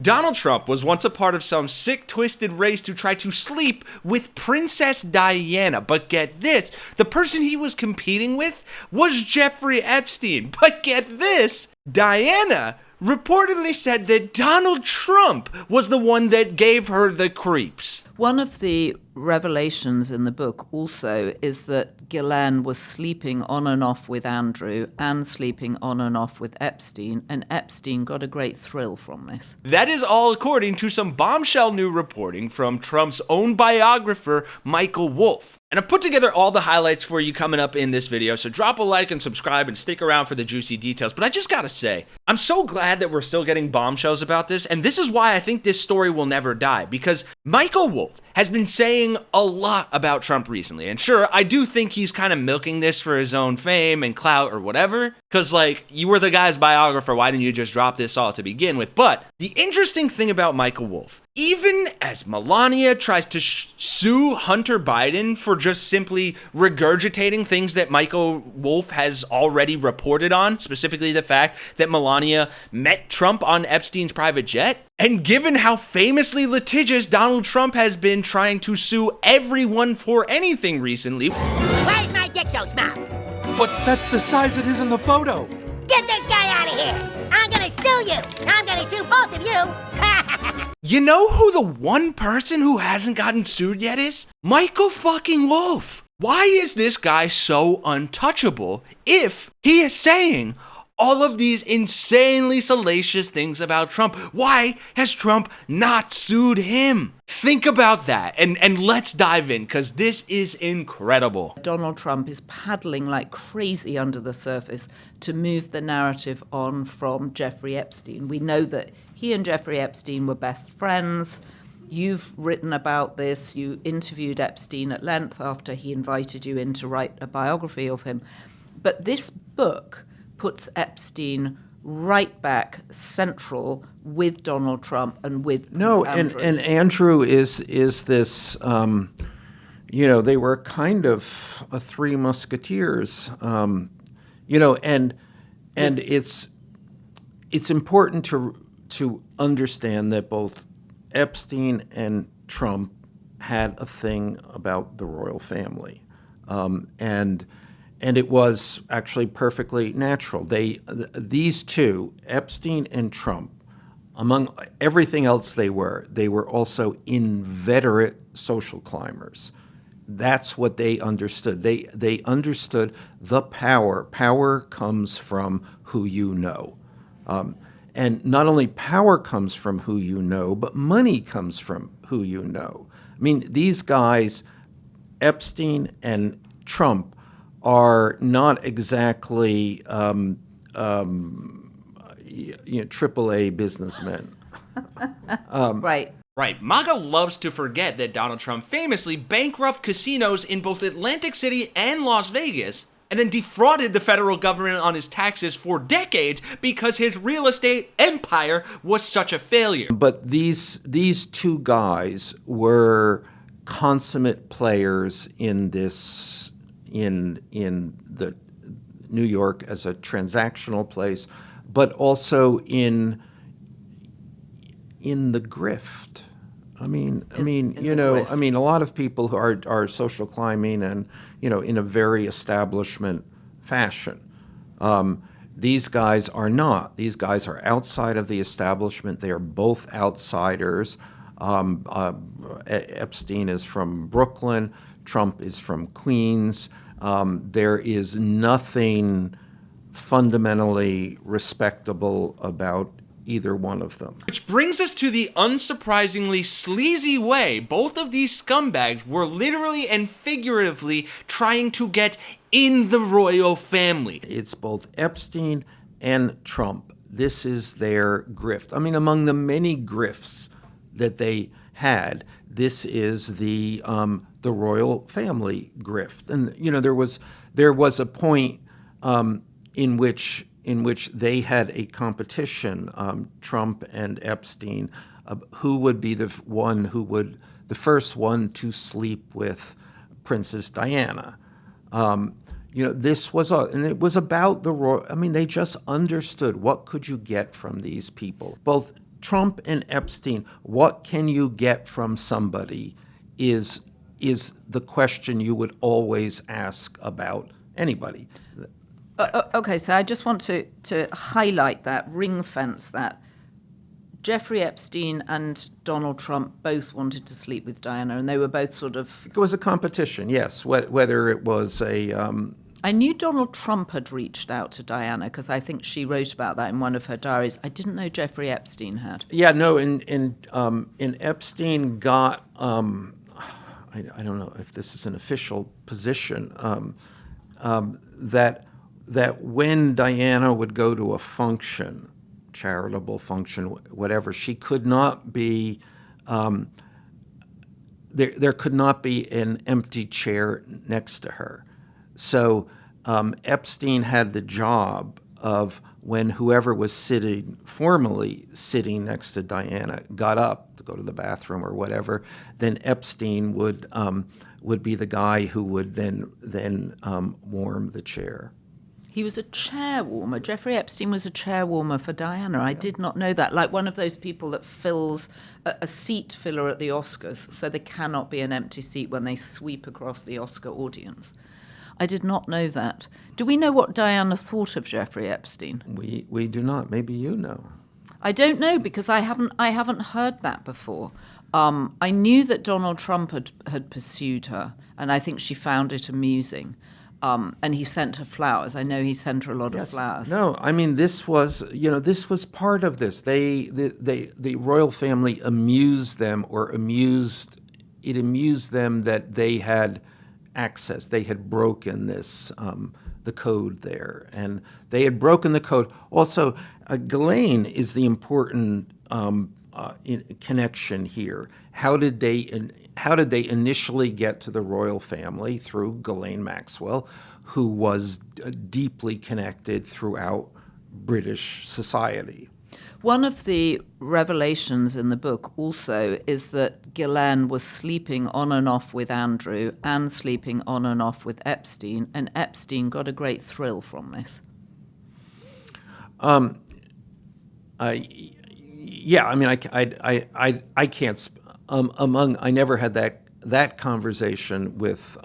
Donald Trump was once a part of some sick, twisted race to try to sleep with Princess Diana. But get this, the person he was competing with was Jeffrey Epstein. But get this, Diana reportedly said that Donald Trump was the one that gave her the creeps. One of the revelations in the book also is that Ghislaine was sleeping on and off with Andrew and sleeping on and off with Epstein, and Epstein got a great thrill from this. That is all according to some bombshell new reporting from Trump's own biographer, Michael Wolff. And I put together all the highlights for you coming up in this video, so drop a like and subscribe and stick around for the juicy details. But I just gotta say, I'm so glad that we're still getting bombshells about this, and this is why I think this story will never die, because Michael Wolff has been saying a lot about Trump recently. And sure, I do think he's kind of milking this for his own fame and clout or whatever, because, like, you were the guy's biographer, why didn't you just drop this all to begin with? But the interesting thing about Michael Wolff, even as Melania tries to sue Hunter Biden for just simply regurgitating things that Michael Wolff has already reported on, specifically the fact that Melania met Trump on Epstein's private jet, and given how famously litigious Donald Trump has been trying to sue everyone for anything recently. Why is my dick so small? But that's the size it is in the photo. Get this guy out of here! I'm gonna sue you! I'm gonna sue both of you! You know who the one person who hasn't gotten sued yet is? Michael fucking Wolff. Why is this guy so untouchable if he is saying all of these insanely salacious things about Trump? Why has Trump not sued him? Think about that, and let's dive in, because this is incredible. Donald Trump is paddling like crazy under the surface to move the narrative on from Jeffrey Epstein. We know that he and Jeffrey Epstein were best friends. You've written about this. You interviewed Epstein at length after he invited you in to write a biography of him. But this book puts Epstein right back central with Donald Trump and with Andrew. And Andrew is this, they were kind of a three musketeers, and it's important to understand that both Epstein and Trump had a thing about the royal family, and it was actually perfectly natural. These two, Epstein and Trump, among everything else they were also inveterate social climbers. That's what they understood. They understood the power. Power comes from who you know. And not only power comes from who you know, but money comes from who you know. I mean, these guys, Epstein and Trump, are not exactly AAA businessmen. Right. Right. MAGA loves to forget that Donald Trump famously bankrupted casinos in both Atlantic City and Las Vegas, and then defrauded the federal government on his taxes for decades because his real estate empire was such a failure. But these two guys were consummate players in this, in the New York as a transactional place, but also in the grift. A lot of people who are social climbing and, in a very establishment fashion. These guys are not. These guys are outside of the establishment. They are both outsiders. Epstein is from Brooklyn. Trump is from Queens. There is nothing fundamentally respectable about either one of them. Which brings us to the unsurprisingly sleazy way both of these scumbags were literally and figuratively trying to get in the royal family. It's both Epstein and Trump. This is their grift. I mean, among the many grifts that they had, this is the royal family grift. And there was a point in which they had a competition, Trump and Epstein, who would be the first one to sleep with Princess Diana. This was and it was about the royal. I mean, they just understood what could you get from these people. Both Trump and Epstein, what can you get from somebody is the question you would always ask about anybody. Okay, so I just want to highlight that, ring fence that. Jeffrey Epstein and Donald Trump both wanted to sleep with Diana, and they were both sort of... It was a competition, yes, whether it was a... I knew Donald Trump had reached out to Diana because I think she wrote about that in one of her diaries. I didn't know Jeffrey Epstein had. Yeah, no, and Epstein got... I don't know if this is an official position, that when Diana would go to a function, charitable function, whatever, she could not be, there could not be an empty chair next to her. So Epstein had the job of when whoever was formally sitting next to Diana got up to go to the bathroom or whatever, then Epstein would be the guy who would then warm the chair. He was a chair warmer. Jeffrey Epstein was a chair warmer for Diana. I did not know that. Like one of those people that fills a seat filler at the Oscars, so there cannot be an empty seat when they sweep across the Oscar audience. I did not know that. Do we know what Diana thought of Jeffrey Epstein? We do not. Maybe you know. I don't know because I haven't heard that before. I knew that Donald Trump had pursued her, and I think she found it amusing. And he sent her flowers. I know he sent her a lot of flowers. No, I mean this was part of this. The royal family amused them, or amused them that they had access. They had broken this the code there, and they had broken the code. Also, Ghislaine is the important connection here. How did they initially get to the royal family? Through Ghislaine Maxwell, who was deeply connected throughout British society. One of the revelations in the book also is that Ghislaine was sleeping on and off with Andrew and sleeping on and off with Epstein, and Epstein got a great thrill from this. Yeah, I mean, I can't. I never had that conversation with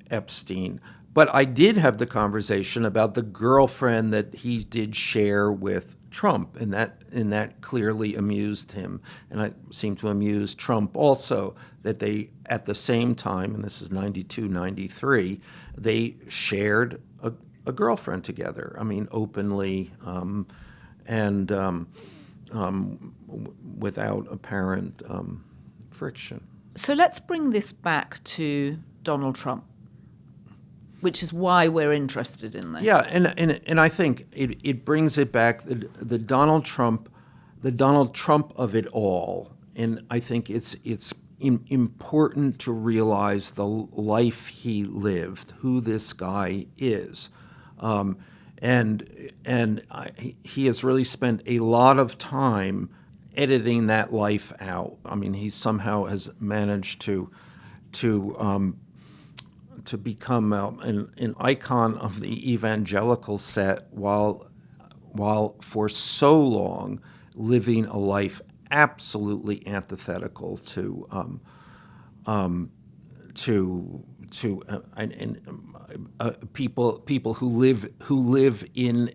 Epstein, but I did have the conversation about the girlfriend that he did share with Trump, and that clearly amused him, and it seemed to amuse Trump also, that they at the same time, and this is 92, 93, they shared a girlfriend together. I mean, openly. And without apparent friction. So let's bring this back to Donald Trump, which is why we're interested in this. Yeah, and I think it brings it back, the Donald Trump of it all. And I think it's important to realize the life he lived, who this guy is. He has really spent a lot of time editing that life out. I mean, he somehow has managed to become an icon of the evangelical set, while for so long living a life absolutely antithetical to people who live in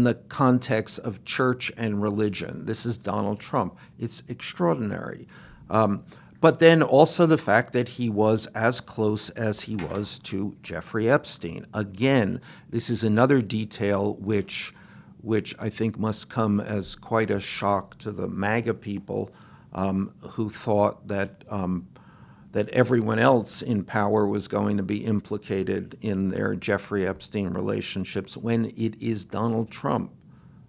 the context of church and religion. This is Donald Trump. It's extraordinary. But then also the fact that he was as close as he was to Jeffrey Epstein. Again, this is another detail which I think must come as quite a shock to the MAGA people who thought that everyone else in power was going to be implicated in their Jeffrey Epstein relationships, when it is Donald Trump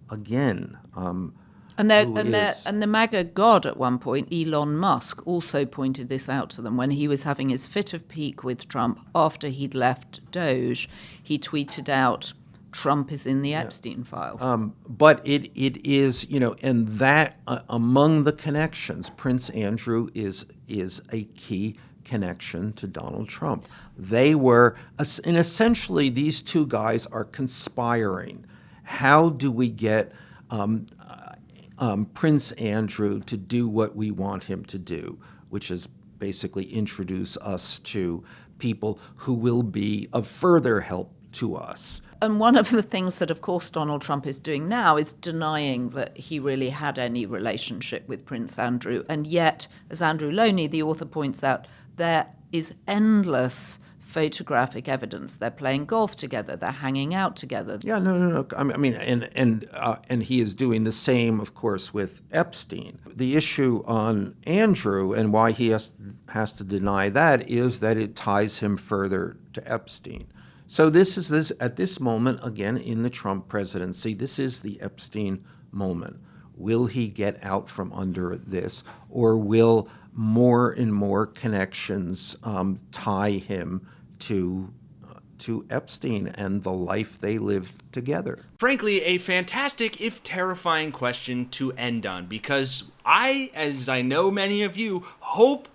again. And the MAGA god at one point, Elon Musk, also pointed this out to them when he was having his fit of pique with Trump after he'd left Doge. He tweeted out, "Trump is in the Epstein files." But it is, and that among the connections, Prince Andrew is a key connection to Donald Trump. They were, and essentially these two guys are conspiring. how do we get Prince Andrew to do what we want him to do, which is basically introduce us to people who will be of further help to us. And one of the things that, of course, Donald Trump is doing now is denying that he really had any relationship with Prince Andrew. And yet, as Andrew Loney, the author, points out, there is endless photographic evidence. They're playing golf together. They're hanging out together. Yeah, no. I mean, and he is doing the same, of course, with Epstein. The issue on Andrew and why he has to deny that is that it ties him further to Epstein. So this is at this moment, again, in the Trump presidency, this is the Epstein moment. Will he get out from under this, or will more and more connections tie him to Epstein and the life they lived together? Frankly, a fantastic, if terrifying question to end on, because I, as I know many of you, hope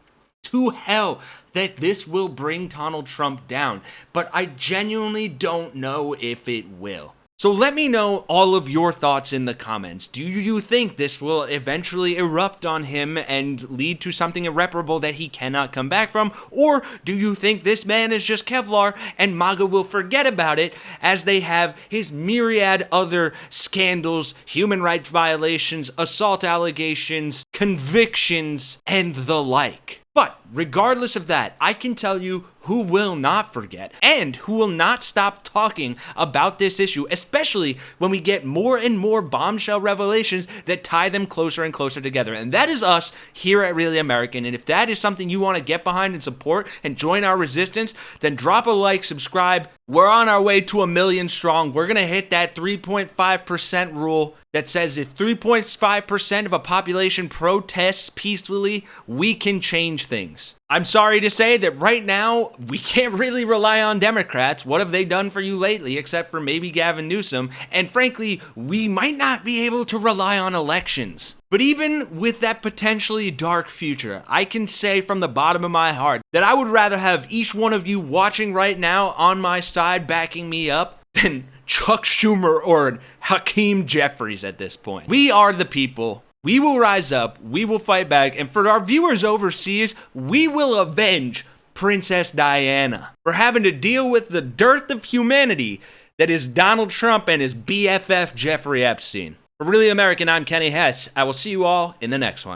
to hell that this will bring Donald Trump down, but I genuinely don't know if it will. So let me know all of your thoughts in the comments. Do you think this will eventually erupt on him and lead to something irreparable that he cannot come back from? Or do you think this man is just Kevlar and MAGA will forget about it as they have his myriad other scandals, human rights violations, assault allegations, convictions, and the like? But regardless of that, I can tell you who will not forget and who will not stop talking about this issue, especially when we get more and more bombshell revelations that tie them closer and closer together. And that is us here at Really American. And if that is something you want to get behind and support and join our resistance, then drop a like, subscribe. We're on our way to 1 million strong. We're going to hit that 3.5% rule that says if 3.5% of a population protests peacefully, we can change things. I'm sorry to say that right now, we can't really rely on Democrats. What have they done for you lately, except for maybe Gavin Newsom? And frankly, we might not be able to rely on elections. But even with that potentially dark future, I can say from the bottom of my heart that I would rather have each one of you watching right now on my side backing me up than Chuck Schumer or Hakeem Jeffries at this point. We are the people. We will rise up, we will fight back, and for our viewers overseas, we will avenge Princess Diana for having to deal with the dearth of humanity that is Donald Trump and his BFF Jeffrey Epstein. For Really American, I'm Kenny Hesse. I will see you all in the next one.